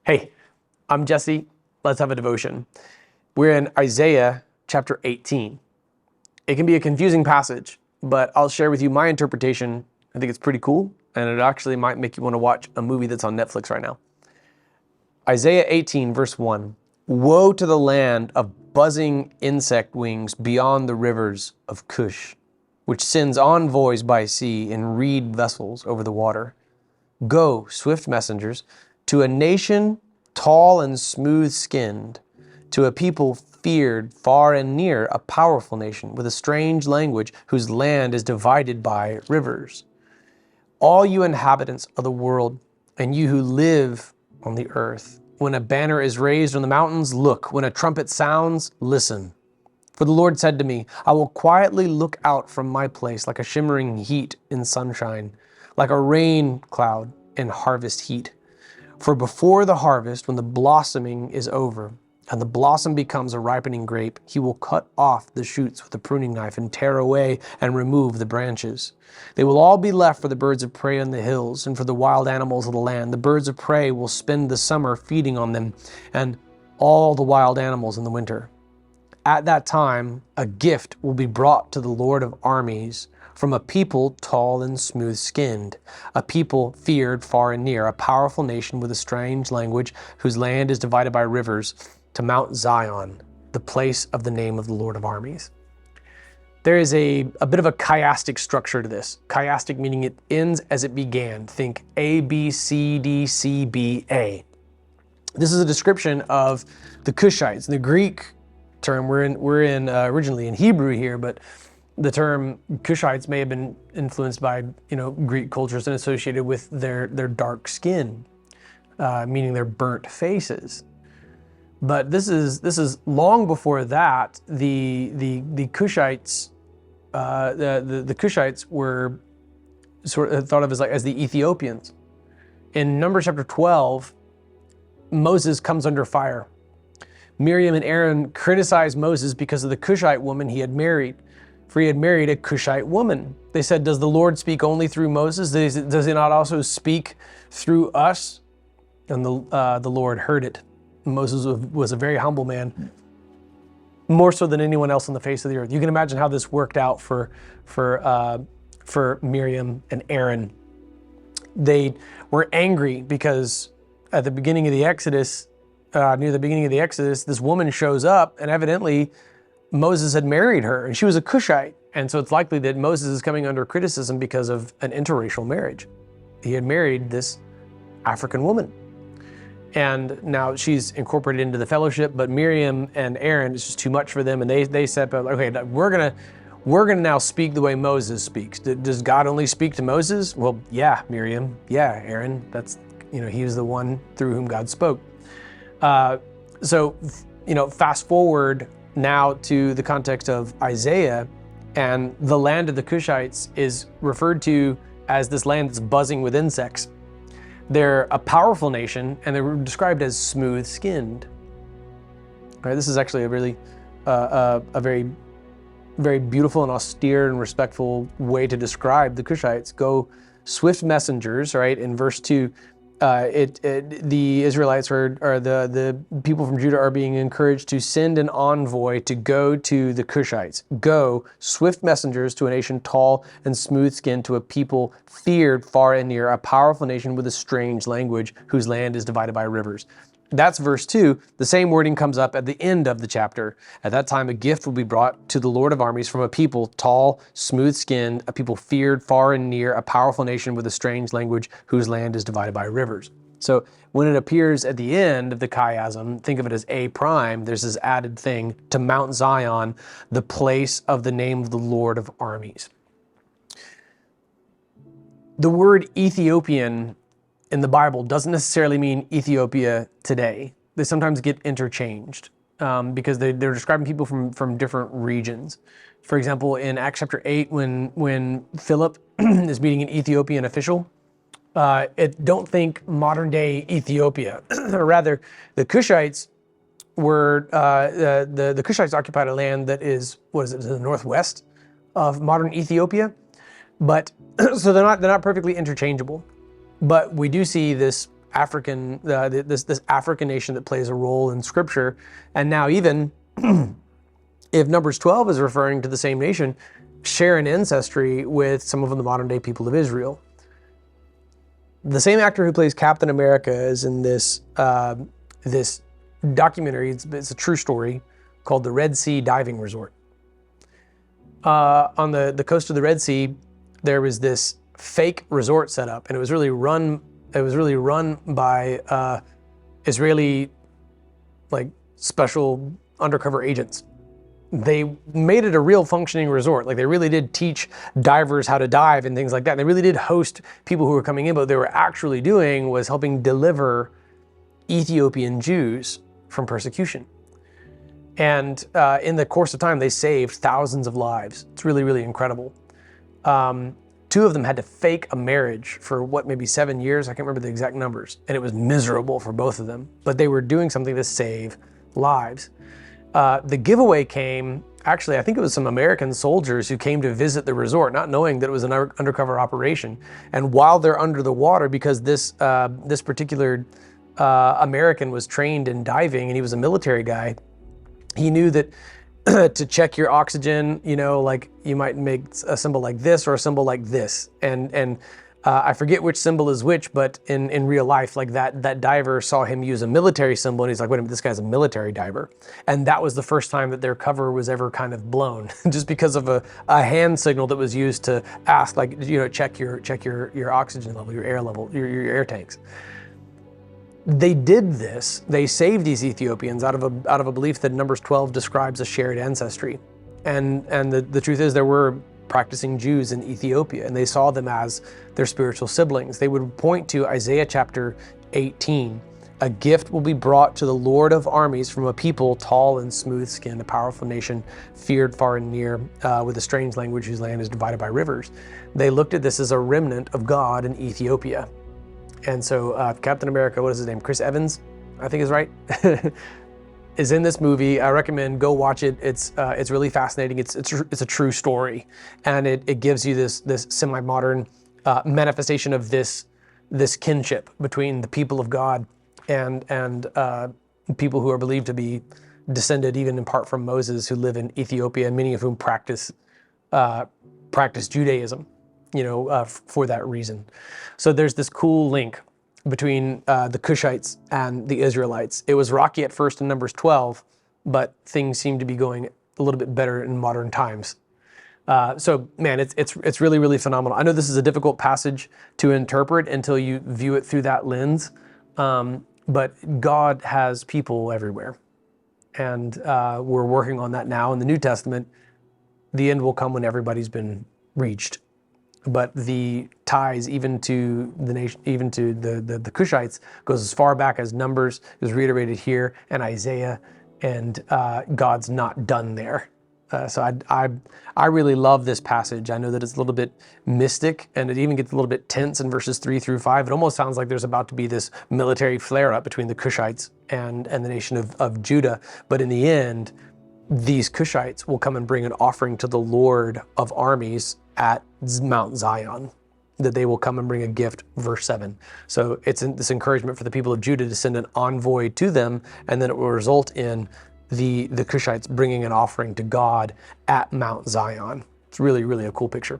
Hey, I'm Jesse. Let's have a devotion. We're in Isaiah chapter 18. It can be a confusing passage, but I'll share with you my interpretation. I think it's pretty cool, and it actually might make you want to watch a movie that's on Netflix right now. Isaiah 18, verse 1. Woe to the land of buzzing insect wings beyond the rivers of Cush, which sends envoys by sea in reed vessels over the water. Go, swift messengers, to a nation tall and smooth-skinned, to a people feared far and near, a powerful nation with a strange language whose land is divided by rivers. All you inhabitants of the world, and you who live on the earth, when a banner is raised on the mountains, look. When a trumpet sounds, listen. For the Lord said to me, I will quietly look out from my place like a shimmering heat in sunshine, like a rain cloud in harvest heat. For before the harvest, when the blossoming is over, and the blossom becomes a ripening grape, he will cut off the shoots with a pruning knife and tear away and remove the branches. They will all be left for the birds of prey on the hills and for the wild animals of the land. The birds of prey will spend the summer feeding on them, and all the wild animals in the winter. At that time, a gift will be brought to the Lord of armies from a people tall and smooth-skinned, a people feared far and near, a powerful nation with a strange language whose land is divided by rivers, to Mount Zion, the place of the name of the Lord of armies. There is a bit of a chiastic structure to this. Chiastic meaning it ends as it began. Think A, B, C, D, C, B, A. This is a description of the Cushites. The Greek term, we're in originally in Hebrew here, but the term Cushites may have been influenced by Greek cultures and associated with their dark skin, meaning their burnt faces. But this is long before that. The Cushites the Cushites were sort of thought of as the Ethiopians. In Numbers chapter 12, Moses comes under fire. Miriam and Aaron criticized Moses because of the Cushite woman he had married, for he had married a Cushite woman. They said, does the Lord speak only through Moses? Does he not also speak through us? And the Lord heard it. Moses was a very humble man, more so than anyone else on the face of the earth. You can imagine how this worked out for Miriam and Aaron. They were angry because at the beginning of the Exodus, near the beginning of the Exodus, this woman shows up, and evidently Moses had married her, and she was a Cushite. And so it's likely that Moses is coming under criticism because of an interracial marriage. He had married this African woman. And now she's incorporated into the fellowship, but Miriam and Aaron, it's just too much for them. And they said, okay, we're gonna now speak the way Moses speaks. Does God only speak to Moses? Well, yeah, Miriam, yeah, Aaron, he was the one through whom God spoke. So fast forward now to the context of Isaiah, and the land of the Cushites is referred to as this land that's buzzing with insects. They're a powerful nation, and they're described as smooth-skinned. Right, this is actually a really, a very, very beautiful and austere and respectful way to describe the Cushites. Go, swift messengers, right? In verse 2, the Israelites or the people from Judah are being encouraged to send an envoy to go to the Cushites. Go, swift messengers to a nation tall and smooth-skinned, to a people feared far and near, a powerful nation with a strange language whose land is divided by rivers. That's verse 2. The same wording comes up at the end of the chapter. At that time, a gift will be brought to the Lord of armies from a people tall, smooth-skinned, a people feared far and near, a powerful nation with a strange language whose land is divided by rivers. So when it appears at the end of the chiasm, think of it as A prime, there's this added thing, to Mount Zion, the place of the name of the Lord of armies. The word Ethiopian in the Bible doesn't necessarily mean Ethiopia today. They sometimes get interchanged because they're describing people from different regions. For example, in Acts chapter 8, when Philip is meeting an Ethiopian official, don't think modern day Ethiopia. Or rather, the Cushites were the Cushites occupied a land that is, the northwest of modern Ethiopia, but so they're not perfectly interchangeable. But we do see this African, this African nation that plays a role in Scripture. And now even if Numbers 12 is referring to the same nation, share an ancestry with some of the modern day people of Israel. The same actor who plays Captain America is in this this documentary. It's a true story called the Red Sea Diving Resort. On the coast of the Red Sea, there was this fake resort set up, and it was really run by Israeli special undercover agents. They made it a real functioning resort. Like, they really did teach divers how to dive and things like that. And they really did host people who were coming in, but what they were actually doing was helping deliver Ethiopian Jews from persecution. And in the course of time, they saved thousands of lives. It's really, really incredible. Two of them had to fake a marriage for maybe 7 years. I can't remember the exact numbers. And it was miserable for both of them. But they were doing something to save lives. The giveaway came, actually, I think it was some American soldiers who came to visit the resort, not knowing that it was an undercover operation. And while they're under the water, because this particular American was trained in diving and he was a military guy, he knew that to check your oxygen, like you might make a symbol like this or a symbol like this. And I forget which symbol is which, but in real life, like that diver saw him use a military symbol, and he's like, wait a minute, this guy's a military diver. And that was the first time that their cover was ever kind of blown, just because of a hand signal that was used to ask, check your oxygen level, your air level, your air tanks. They did this. They saved these Ethiopians out of a belief that Numbers 12 describes a shared ancestry. And the truth is, there were practicing Jews in Ethiopia, and they saw them as their spiritual siblings. They would point to Isaiah chapter 18. A gift will be brought to the Lord of armies from a people tall and smooth-skinned, a powerful nation, feared far and near, with a strange language whose land is divided by rivers. They looked at this as a remnant of God in Ethiopia. And so Captain America, what is his name? Chris Evans, I think is right, is in this movie. I recommend go watch it. It's really fascinating. It's a true story, and it gives you this semi-modern manifestation of this kinship between the people of God and people who are believed to be descended even in part from Moses, who live in Ethiopia, and many of whom practice Judaism, for that reason. So there's this cool link between the Cushites and the Israelites. It was rocky at first in Numbers 12, but things seem to be going a little bit better in modern times. So man, it's really, really phenomenal. I know this is a difficult passage to interpret until you view it through that lens, but God has people everywhere. And we're working on that now in the New Testament. The end will come when everybody's been reached. But the ties even to the nation, even to the Cushites, goes as far back as Numbers is reiterated here, and Isaiah, and God's not done there. So I really love this passage. I know that it's a little bit mystic, and it even gets a little bit tense in verses 3 through 5. It almost sounds like there's about to be this military flare-up between the Cushites and the nation of Judah. But in the end, these Cushites will come and bring an offering to the Lord of armies at Mount Zion, that they will come and bring a gift, verse 7. So it's this encouragement for the people of Judah to send an envoy to them, and then it will result in the Cushites bringing an offering to God at Mount Zion. It's really, really a cool picture.